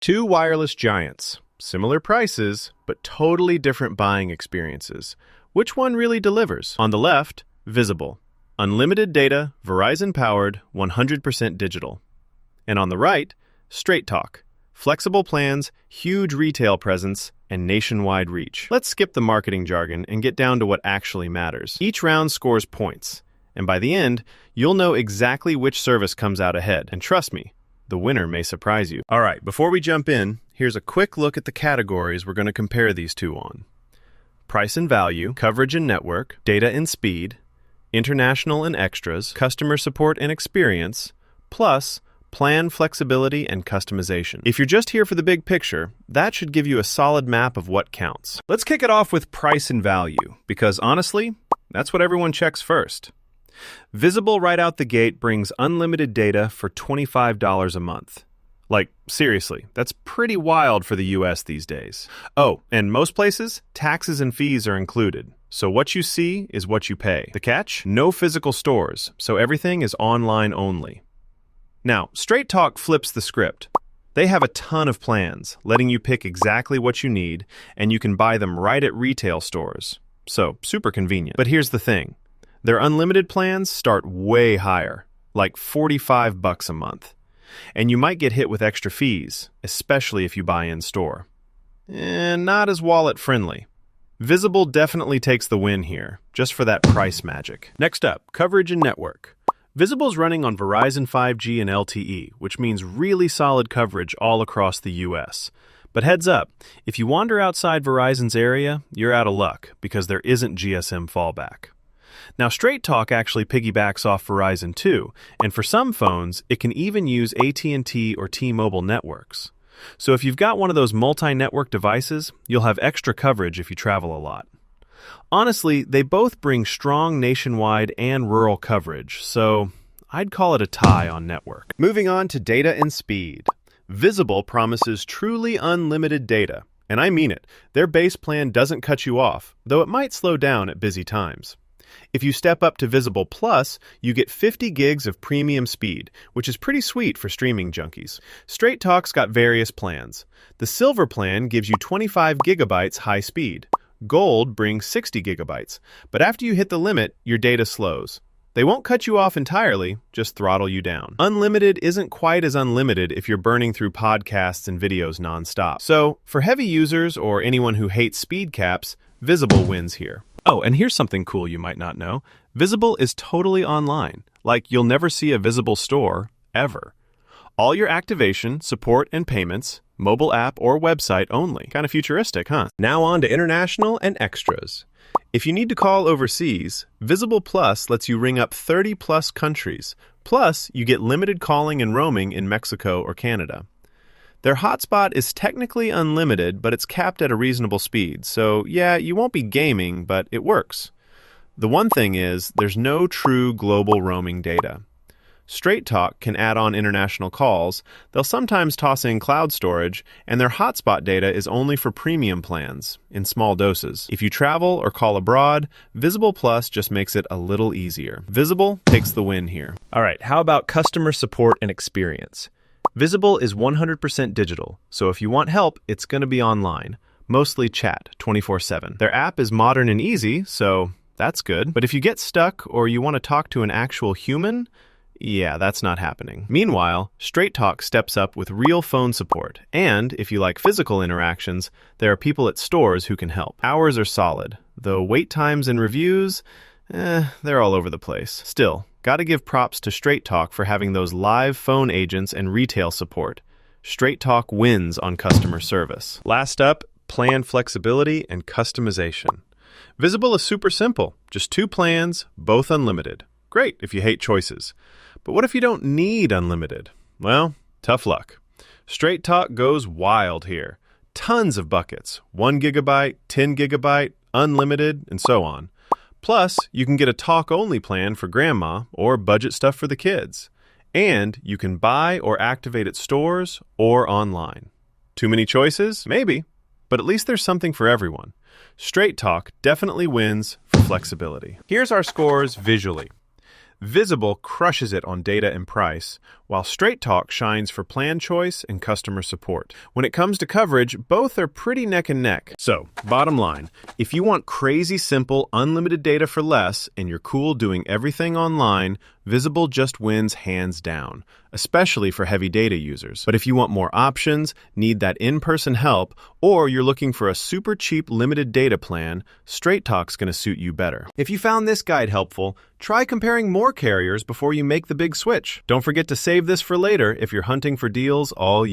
Two wireless giants, similar prices, but totally different buying experiences. Which one really delivers? On the left, Visible. Unlimited data, Verizon-powered, 100% digital. And on the right, Straight Talk. Flexible plans, huge retail presence, and nationwide reach. Let's skip the marketing jargon and get down to what actually matters. Each round scores points, and by the end, you'll know exactly which service comes out ahead. And trust me, the winner may surprise you. All right, before we jump in, here's a quick look at the categories we're going to compare these two on. Price and value, coverage and network, data and speed, international and extras, customer support and experience, plus plan flexibility and customization. If you're just here for the big picture, that should give you a solid map of what counts. Let's kick it off with price and value, because honestly, that's what everyone checks first. Visible right out the gate brings unlimited data for $25 a month. Like, seriously, that's pretty wild for the US these days. Oh, and most places, taxes and fees are included. So what you see is what you pay. The catch? No physical stores, so everything is online only. Now, Straight Talk flips the script. They have a ton of plans, letting you pick exactly what you need, and you can buy them right at retail stores. So, super convenient. But here's the thing. Their unlimited plans start way higher, like $45 a month. And you might get hit with extra fees, especially if you buy in-store. And not as wallet-friendly. Visible definitely takes the win here, just for that price magic. Next up, coverage and network. Visible's running on Verizon 5G and LTE, which means really solid coverage all across the US. But heads up, if you wander outside Verizon's area, you're out of luck, because there isn't GSM fallback. Now, Straight Talk actually piggybacks off Verizon too, and for some phones, it can even use AT&T or T-Mobile networks. So if you've got one of those multi-network devices, you'll have extra coverage if you travel a lot. Honestly, they both bring strong nationwide and rural coverage, so I'd call it a tie on network. Moving on to data and speed. Visible promises truly unlimited data, and I mean it. Their base plan doesn't cut you off, though it might slow down at busy times. If you step up to Visible Plus, you get 50 gigs of premium speed, which is pretty sweet for streaming junkies. Straight Talk's got various plans. The Silver plan gives you 25 gigabytes high speed. Gold brings 60 gigabytes, but after you hit the limit, your data slows. They won't cut you off entirely, just throttle you down. Unlimited isn't quite as unlimited if you're burning through podcasts and videos nonstop. So, for heavy users or anyone who hates speed caps, Visible wins here. Oh, and here's something cool you might not know. Visible is totally online. Like, you'll never see a Visible store, ever. All your activation, support, and payments, mobile app or website only. Kind of futuristic, huh? Now on to international and extras. If you need to call overseas, Visible Plus lets you ring up 30-plus countries. Plus, you get limited calling and roaming in Mexico or Canada. Their hotspot is technically unlimited, but it's capped at a reasonable speed. So, yeah, you won't be gaming, but it works. The one thing is, there's no true global roaming data. Straight Talk can add on international calls, they'll sometimes toss in cloud storage, and their hotspot data is only for premium plans, in small doses. If you travel or call abroad, Visible Plus just makes it a little easier. Visible takes the win here. All right, how about customer support and experience? Visible is 100% digital, so if you want help, it's going to be online. Mostly chat, 24/7. Their app is modern and easy, so that's good. But if you get stuck or you want to talk to an actual human, yeah, that's not happening. Meanwhile, Straight Talk steps up with real phone support. And if you like physical interactions, there are people at stores who can help. Hours are solid, though wait times and reviews, they're all over the place. Still, gotta give props to Straight Talk for having those live phone agents and retail support. Straight Talk wins on customer service. Last up, plan flexibility and customization. Visible is super simple. Just two plans, both unlimited. Great if you hate choices. But what if you don't need unlimited? Well, tough luck. Straight Talk goes wild here. Tons of buckets. 1 gigabyte, 10 gigabyte, unlimited, and so on. Plus, you can get a talk-only plan for grandma or budget stuff for the kids. And you can buy or activate at stores or online. Too many choices? Maybe. But at least there's something for everyone. Straight Talk definitely wins for flexibility. Here's our scores visually. Visible crushes it on data and price, while Straight Talk shines for plan choice and customer support. When it comes to coverage, both are pretty neck and neck. So, bottom line, if you want crazy simple, unlimited data for less, and you're cool doing everything online, Visible just wins hands down, especially for heavy data users. But if you want more options, need that in-person help, or you're looking for a super cheap limited data plan, Straight Talk's going to suit you better. If you found this guide helpful, try comparing more carriers before you make the big switch. Don't forget to save this for later if you're hunting for deals all year.